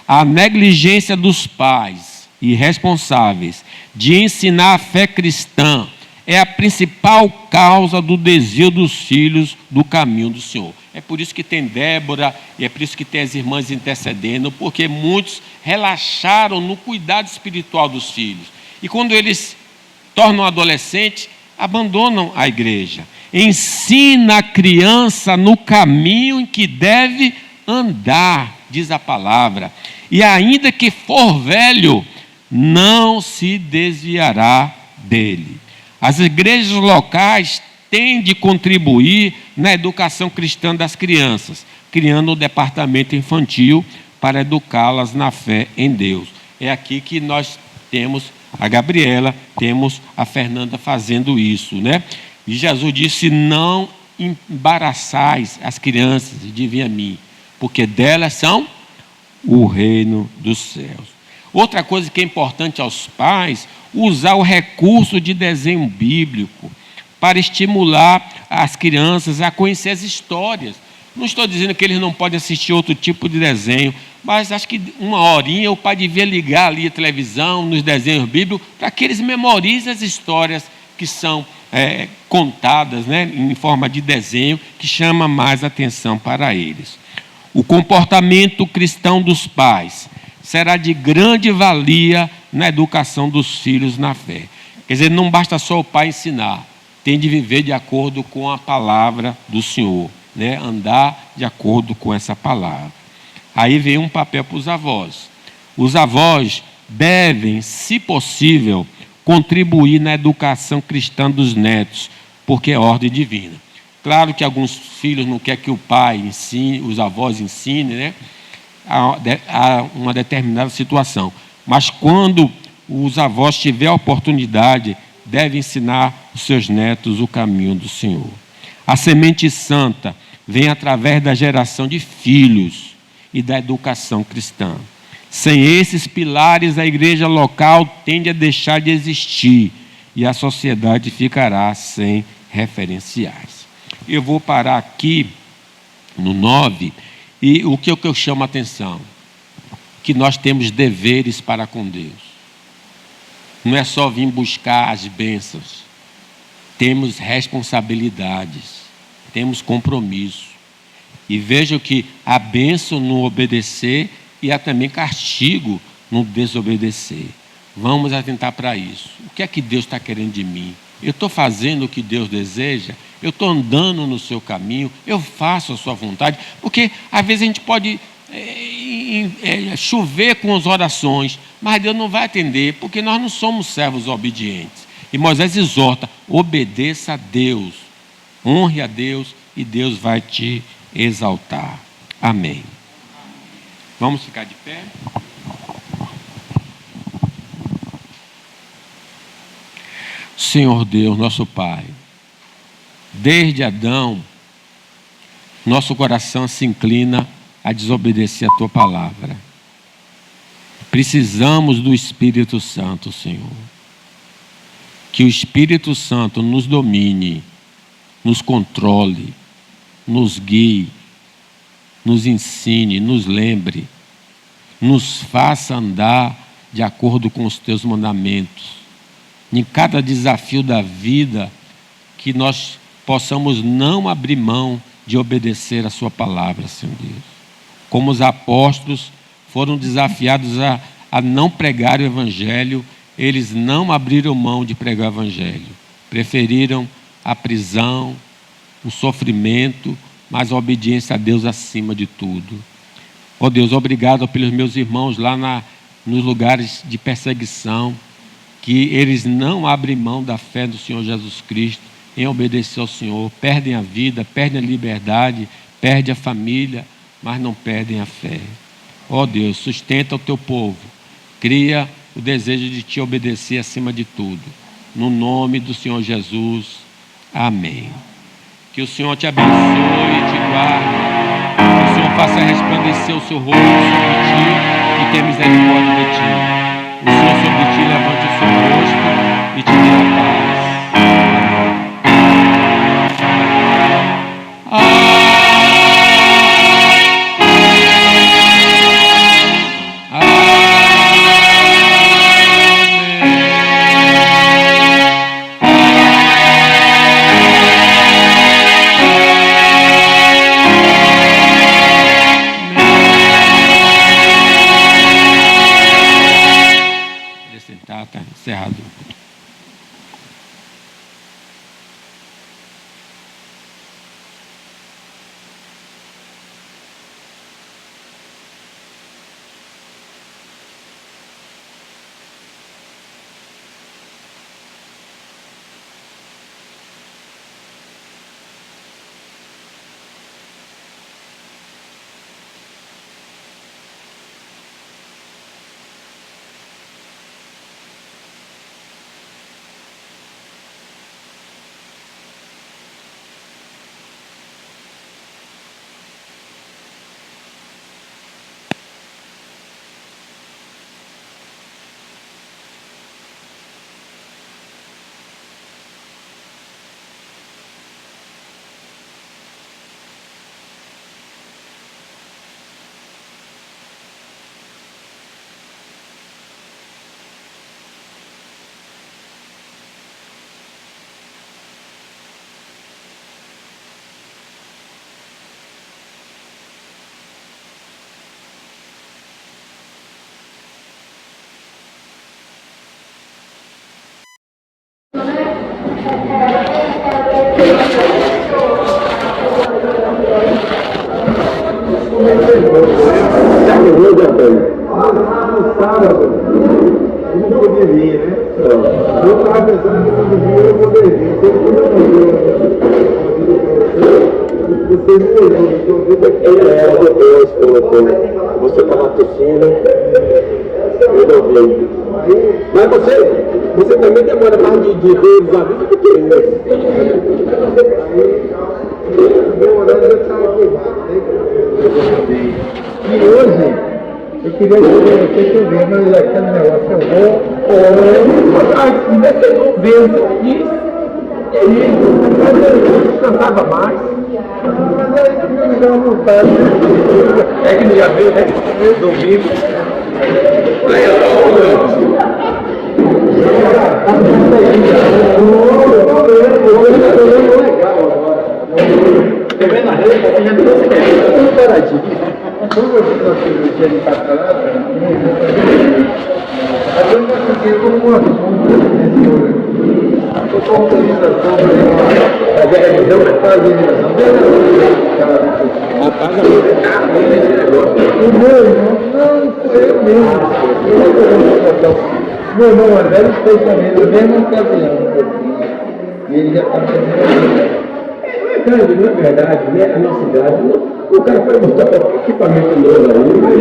A negligência dos pais e responsáveis de ensinar a fé cristã é a principal causa do desvio dos filhos do caminho do Senhor. É por isso que tem Débora, e é por isso que tem as irmãs intercedendo, porque muitos relaxaram no cuidado espiritual dos filhos. E quando eles tornam adolescentes, abandonam a igreja. Ensina a criança no caminho em que deve andar, diz a palavra. E ainda que for velho, não se desviará dele. As igrejas locais têm de contribuir na educação cristã das crianças, criando um departamento infantil para educá-las na fé em Deus. É aqui que nós temos a Gabriela, temos a Fernanda fazendo isso, né? E Jesus disse: não embaraçais as crianças de vir a mim, porque delas são o reino dos céus. Outra coisa que é importante aos pais, usar o recurso de desenho bíblico para estimular as crianças a conhecer as histórias. Não estou dizendo que eles não podem assistir outro tipo de desenho, mas acho que uma horinha o pai devia ligar ali a televisão, nos desenhos bíblicos, para que eles memorizem as histórias que são contadas, né, em forma de desenho, que chama mais atenção para eles. O comportamento cristão dos pais será de grande valia na educação dos filhos na fé. Quer dizer, não basta só o pai ensinar, tem de viver de acordo com a palavra do Senhor, né? Andar de acordo com essa palavra. Aí vem um papel para os avós. Os avós devem, se possível, contribuir na educação cristã dos netos, porque é ordem divina. Claro que alguns filhos não querem que o pai ensine, os avós ensinem, né, a uma determinada situação. Mas quando os avós tiverem a oportunidade, devem ensinar os seus netos o caminho do Senhor. A semente santa vem através da geração de filhos e da educação cristã. Sem esses pilares, a igreja local tende a deixar de existir e a sociedade ficará sem referenciais. Eu vou parar aqui no 9, e o que eu chamo a atenção? Que nós temos deveres para com Deus. Não é só vir buscar as bênçãos. Temos responsabilidades, temos compromisso. E veja que há bênção no obedecer e há também castigo no desobedecer. Vamos atentar para isso. O que é que Deus está querendo de mim? Eu estou fazendo o que Deus deseja? Eu estou andando no seu caminho? Eu faço a sua vontade? Porque às vezes a gente pode chover com as orações, mas Deus não vai atender, porque nós não somos servos obedientes. E Moisés exorta: obedeça a Deus, honre a Deus e Deus vai te exaltar. Amém. Vamos ficar de pé? Senhor Deus, nosso Pai, desde Adão, nosso coração se inclina a desobedecer a Tua palavra. Precisamos do Espírito Santo, Senhor. Que o Espírito Santo nos domine, nos controle, nos guie, nos ensine, nos lembre, nos faça andar de acordo com os Teus mandamentos. Em cada desafio da vida, que nós possamos não abrir mão de obedecer a Sua palavra, Senhor Deus. Como os apóstolos foram desafiados a não pregar o Evangelho, eles não abriram mão de pregar o Evangelho. Preferiram a prisão, o sofrimento, mas a obediência a Deus acima de tudo. Ó Deus, obrigado pelos meus irmãos lá nos lugares de perseguição, que eles não abrem mão da fé do Senhor Jesus Cristo, em obedecer ao Senhor, perdem a vida, perdem a liberdade, perdem a família, mas não perdem a fé. Ó Deus, sustenta o Teu povo, cria o desejo de Te obedecer acima de tudo. No nome do Senhor Jesus, amém. Que o Senhor te abençoe e te guarde. Que o Senhor faça resplandecer o seu rosto sobre ti e tenha misericórdia de ti. O Senhor sobre ti levante o seu rosto e te dê a paz. Está encerrado. vir, né? Eu estava pensando que todo dia eu vou poder vir. Você não olhou, você estava tossindo, eu não vi. Mas você também demora mais de 2 anos do que eu. Meu horário já estava queimado, né? E hoje, eu queria que você ver, mas aquele negócio eu vou aqui, vendo isso, mas eu descansava mais. Mas aí eu me deu uma vontade. É que não ia ver, né? Domingo. Aí eu você vê na rede, você já trouxe tudo paradinho. Como eu fiz a cirurgia de catarata, eu não consegui uma autorização para fazer a revisão, mas para a revisão. Apaga esse negócio. O meu irmão, não, foi eu mesmo. Meu irmão André fez também, na mesma ocasião. E ele já está fazendo. Cara, na verdade, né, a nossa cidade, o cara foi botar equipamento novo aí,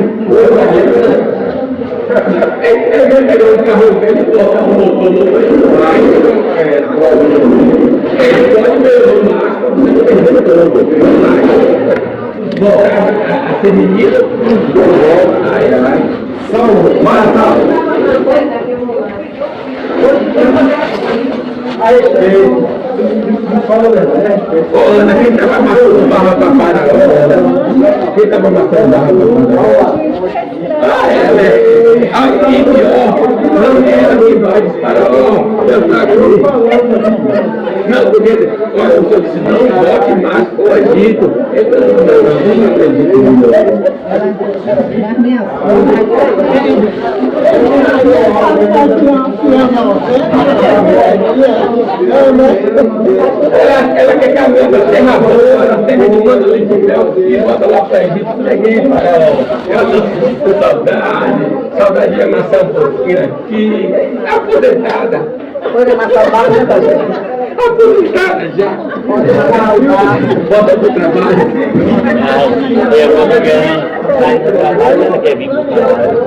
ele pegou o carro velho e botar um motor novo aí, ele pode mesmo, mas você não perdeu todo, voltar a ser menino, ai, só mas aí, fala a verdade. Ana, quem estava amassando barra para parar? Quem estava amassando barra para parar? Ah, é, aí, pior. Não é ela que vai disparar. Eu estou aqui. Não, porque, olha, o senhor disse, não bote mais coagito. Eu não acredito. Ela quer caminhar para ter na boca, ela tem de quando eu e bota lá para Egito, peguei para eu tô saudade de amassar um pouquinho aqui, aposentada. Pode amassar o barro, né, aposentada já. Bota pro trabalho. Eu vou ganhar, sai do trabalho, ela quer vir pro trabalho.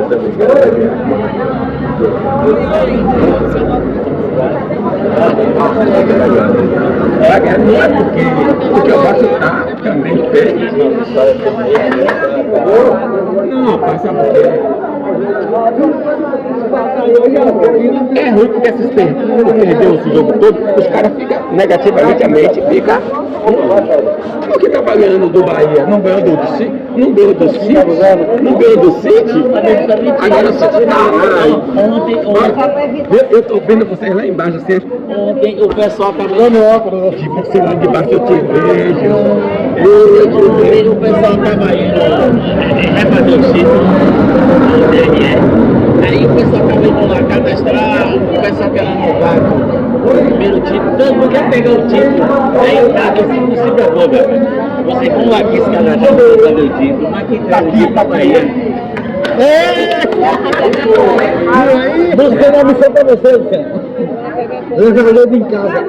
Não é porque eu gosto também fez. Não, passa por é ruim porque esses perdeu esse jogo todo, os caras ficam negativamente a mente, fica. O que tá ganhando do Bahia? Não ganhou do City? Não ganhou do City? Não ganhou do City? Agora o City tá lá. Eu tô vendo vocês lá embaixo, assim. Ontem o pessoal tá dando óculos. Tipo, sei lá, debaixo eu te vejo. O pessoal tava indo refazer o City. Aí o pessoal estava indo lá cadastrar, o pessoal querendo mudar o primeiro título, todo mundo quer pegar o título. Aí o cara disse, não se preocupe, você como aqui se cadastrar para fazer o título, mas quem traz o título para Bahia. Busquei uma missão para você, Luciano. Eu já olhei em casa.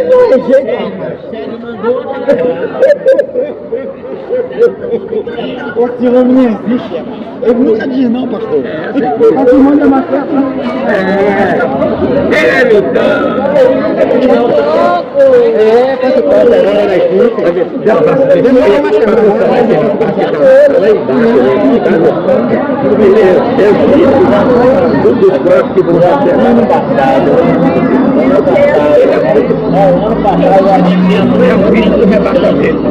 Não é jeito, rapaz. Esse homem não existe, ele nunca diz não, pastor. Esse homem é macaco. Ele é então. Quando tá olhando na equipe, eu dos quatro que vão ser ano passado. Ano passado, a gente é o filho do rebaixamento.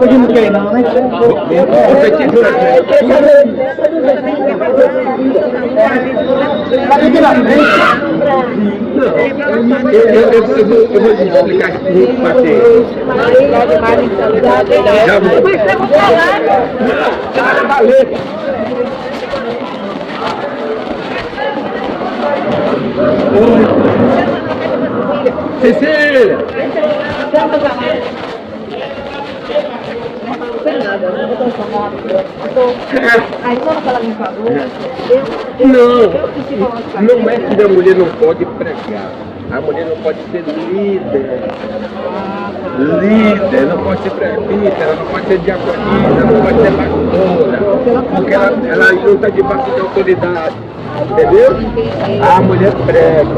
Hoje não quer não, né? Eu vou te explicar aqui, Matheus. Já Cecília! Aí quando ela me falou, não é que a mulher não pode pregar. A mulher não pode ser líder. Líder, não pode ser presbítera, não pode ser diaconisa, não pode ser pastora. Porque ela não está debaixo de autoridade. Entendeu? A mulher prega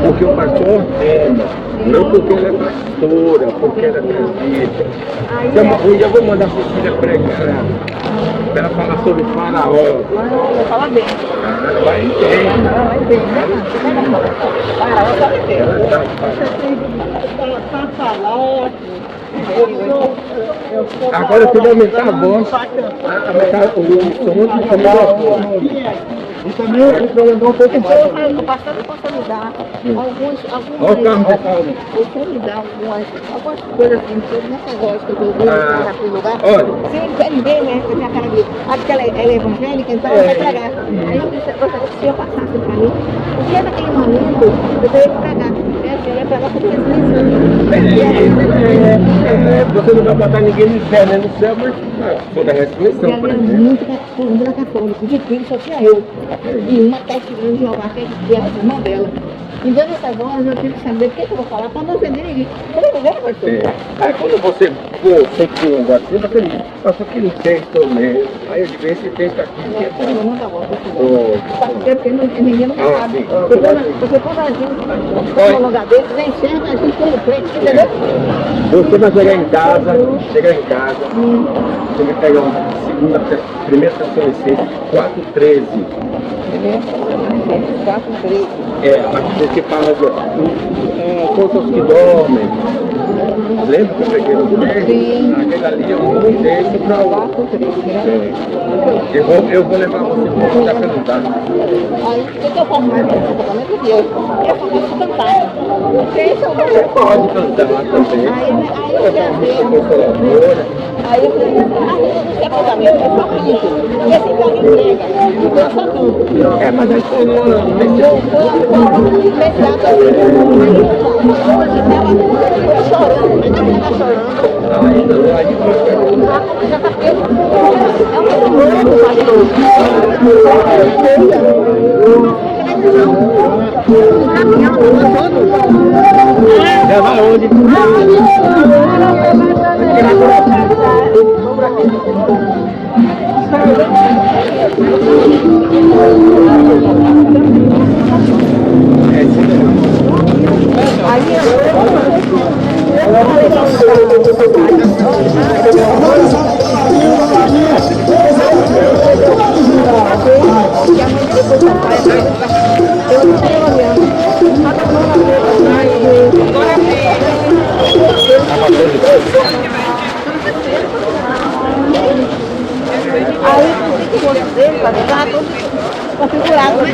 porque o pastor ordena, não porque ela é pastora, porque ela é presbítera. Um dia eu vou mandar a Cecília pregar, para ela falar sobre o faraó. ela fala bem. Ela vai entender. Ela entende, né? Faraó fala bem. Ela sabe falar. Agora tem que aumentar a voz, aumentar o som de falar a voz. E também ele prolongou um pouco mais. O pastor possa me dar algumas coisas assim, sobre nessa voz que eu estou vendo naquele lugar. Se ele quer ver, né, com a minha cara dele, acho que ela é evangélica, então ela vai pregar. Aí eu gostaria que o senhor passasse para mim, porque naquele momento eu teria que pregar. Eu ia pregar sobre ressurreição. Você não vai botar ninguém no céu, né? No céu, mas sobre a ressurreição, por Ela é muito católica, de filho só tinha eu. E uma testemunha de Jeová, que é a irmã dela. Então, nessas horas, eu tive que saber o que eu vou falar para não ofender ninguém. Você não vai, pastor? Aí quando você for sempre um negócio assim, você diz, pastor, que não tem mesmo. Aí eu digo, esse texto aqui que é bom. Não tá bom, porque ninguém não sabe. Porque quando a gente no lugar desse, nem enxerga a gente como crente, entendeu? Você vai chegar em casa, você vai pegar uma primeira Tessalonicenses 4:13. Mas você fala quanto aos que dormem. Lembra que eu peguei no texto? Sim. Aquele ali é um texto para o. Eu vou levar você para o lugar perguntar. Aí, o que eu faço mais no comportamento de Deus? Eu só posso cantar. Você pode cantar também. Aí eu quero ver. Aí eu falei, não é casamento, é só canto. Porque assim que alguém prega, eu só canto. Mas aí foi no ano. Imediato assim. Aí eu chorando, ele estava chorando. Já está preso. É um novo, pastor. Já vai onde?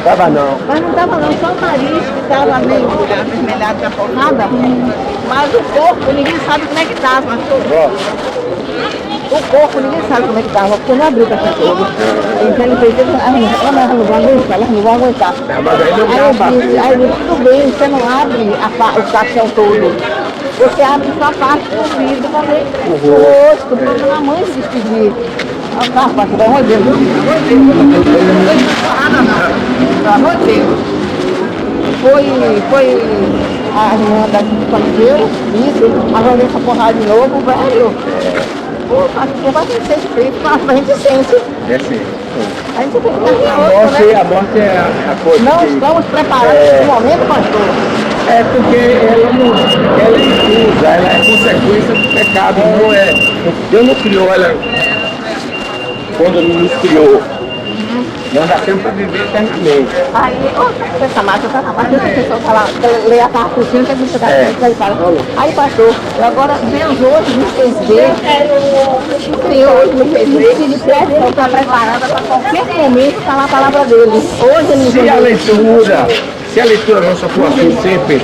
Tava não. Mas não estava não, só o nariz que estava meio avermelhado da porrada, mas o corpo ninguém sabe como é que estava. O corpo ninguém sabe como é que estava, porque não abriu para todo. Então ele fez isso, ela não vai aguentar, ela não vai aguentar. Aí eu disse, tudo bem, você não abre o caixão todo. Você abre só a parte do vidro para ver o rosto, para a mãe se despedir. Ah, rapaz, pelo amor de Deus. Pelo amor de Deus. Foi a irmã da que faleceu, isso, agora vem essa porrada de novo, velho. Pô, vai ser feito, a gente sente. É sim. A gente tem que estar nervoso, né? A morte é a coisa. Não estamos preparados nesse momento, pastor. É porque ela é infusa, ela é consequência do pecado, não é. Deus não criou ela quando ele nos criou. Nós nascemos para viver eternamente. Aí, essa massa tá na parte da pessoa falar, lê a parte do filme, que a gente tá aí fala. Aí, pastor, agora Deus hoje me fez ver, o Senhor hoje me fez ver, que de perto eu estou preparada para qualquer momento falar a palavra dele. Hoje ele me Se a leitura nossa for assim sempre,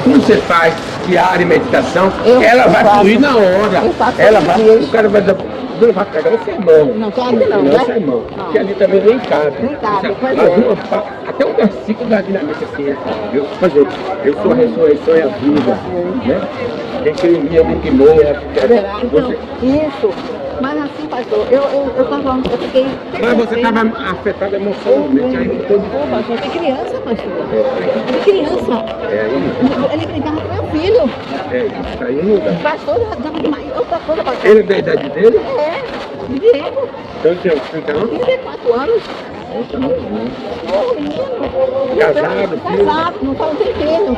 como você faz diário meditação, ela vai fluir na hora. Ela vai, o cara vai dar. Não vai pegar um sermão. Não, claro que não, não né? é sermão. Porque ali também nem cabe. Nem cabe, pois Mas até um versículo da dinâmica assim, viu? Por exemplo, eu sou a ressurreição e a vida. Né? Quem crê em mim, eu que morra. Então, isso. Mas assim, pastor, eu fiquei... Mas você estava afetado emocionalmente. Aí todo... pastor, tem criança, pastor. Tem criança. Ele brincava com meu filho. Isso aí não dá. Pastor, dava demais. Outra coisa, pastor. Ele é da idade dele? Diego. Então tinha 30 anos? 34 anos. Casado, filho? Casado, não fala um tempinho.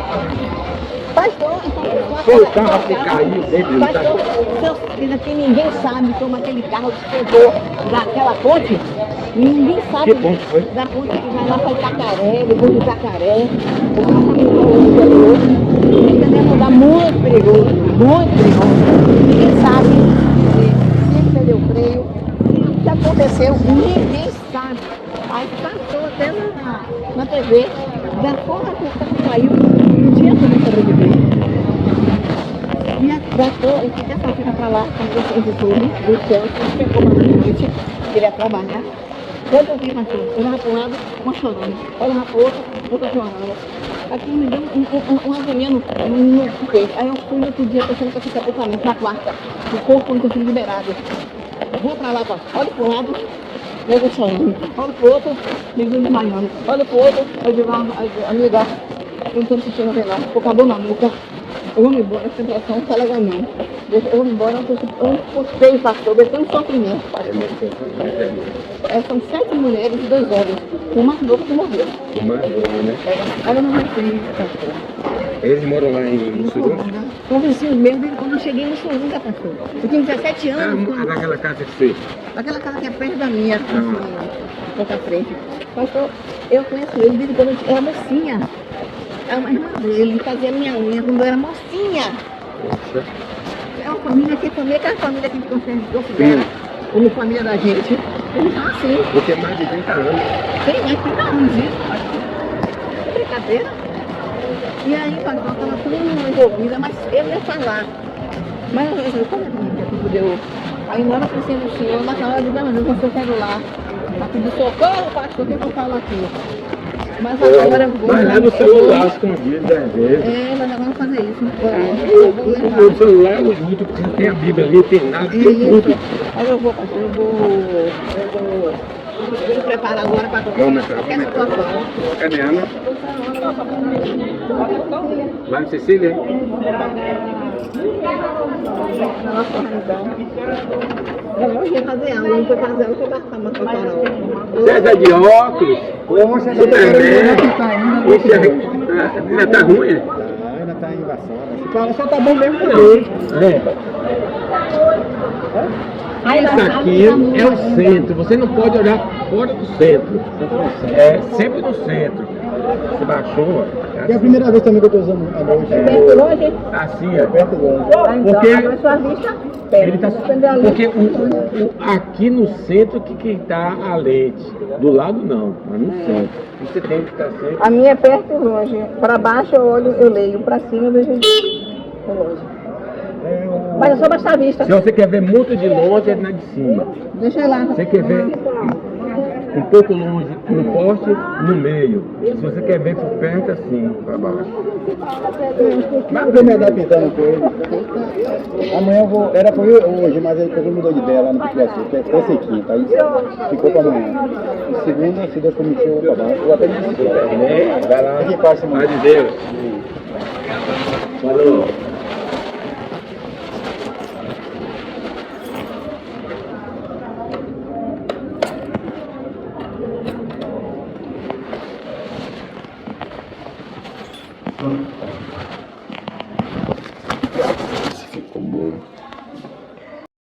Pastor, Foi o carro que caiu dele. pastor, seus filhos aqui, ninguém sabe como aquele carro despencou daquela ponte. Ninguém sabe. Que ponte foi? Da ponte que vai lá para Itacaré, depois de Itacaré. O carro está muito perigoso. Ele dá muito perigoso, muito perigoso. Ninguém sabe se ele eu creio. O que aconteceu, ninguém sabe. Aí passou até na TV, da forma que o carro caiu, não tinha como sobreviver. E passou, eu fiquei essa feira para lá, com o editor do céu, que pegou uma noite, queria trabalhar. Quando eu vi, pastor, eu olhava para um lado, uma chorando, olhava para o outro, outra chorando. Aqui me deu uma agonia no peito. Aí eu fui no outro dia pensando que eu fiquei sepultamento na quarta. O corpo não tinha sido liberado. Vou para lá, olha para um lado, nego chorando. Olha para o outro, nego desmaiando. Olha para o outro, eu digo, amiga, eu não estou me sentindo bem não. Ficou com a dor na nuca. Eu vou me embora, essa situação não está legal não. Eu vou me embora, eu não postei, pastor, eu tenho sofrimento, pastor. São 7 mulheres e 2 homens. O mais novo que morreu. O mais novo, né? Ela não vai ser, pastor. Eles moram lá em Surunga? São vizinhos meus quando eu cheguei no Surunga, pastor. Eu tinha 17 anos. Naquela casa que fez? Aquela casa que é perto da minha, assim, um pouco à frente. Pastor, eu conheço ele desde quando eu era mocinha. É uma irmã dele, fazia minha unha quando eu era mocinha. É uma família que é aquela família que a gente considera como família da gente. Eles são assim. Porque é mais de 30 anos. Tem mais de 30 anos isso. É brincadeira. E aí, pastor, estava tudo envolvida, mas eu ia falar. Mas eu como é que poder. Aí na hora que eu pensei no senhor, naquela hora eu digo, mas eu vou seu celular. Para pedir socorro, pastor, o que eu falo aqui? Mas agora eu vou. Mas leva o celular escondido às vezes. Mas agora eu vou fazer isso. O celular é muito, porque tem a Bíblia ali, tem nada, tem tudo. Aí eu vou, pastor, eu vou me preparar agora para qualquer situação. Cadê a Ana? Vai em Cecília, hein? Nossa, então. Eu ia fazer aula, não foi fazer aula, foi passar uma Farol. César de óculos. Superman. Ainda tá ruim? Ainda tá embaçada. Só tá bom mesmo pra mim. Isso aqui é o centro. Você não pode olhar fora do centro. É sempre no centro. Você baixou. É a primeira vez também que eu tô usando a noite. Perto longe? Assim, ó. Perto longe. Porque Agora sua vista ele tá, porque aqui no centro que está a lente, do lado não, mas no centro. Você tem que estar sempre. A minha é perto e longe. Para baixo eu olho, eu leio. Para cima eu vejo longe. Mas eu sou baixa vista. Se você quer ver muito de longe, é na de cima. Deixa eu lá. Você quer ver um pouco longe, um poste no meio. Se você quer ver por perto, assim, para baixo. Mas eu vou me adaptando com ele. Amanhã eu vou. Era pra eu hoje, mas ele mudou de ideia lá no Picuaçu, que é até sequinho, tá? Isso ficou pra amanhã. E segunda, se Deus permitir, eu vou pra baixo. Eu vou até me desistir. Vai lá. Aqui passa, Vai de Deus. Falou.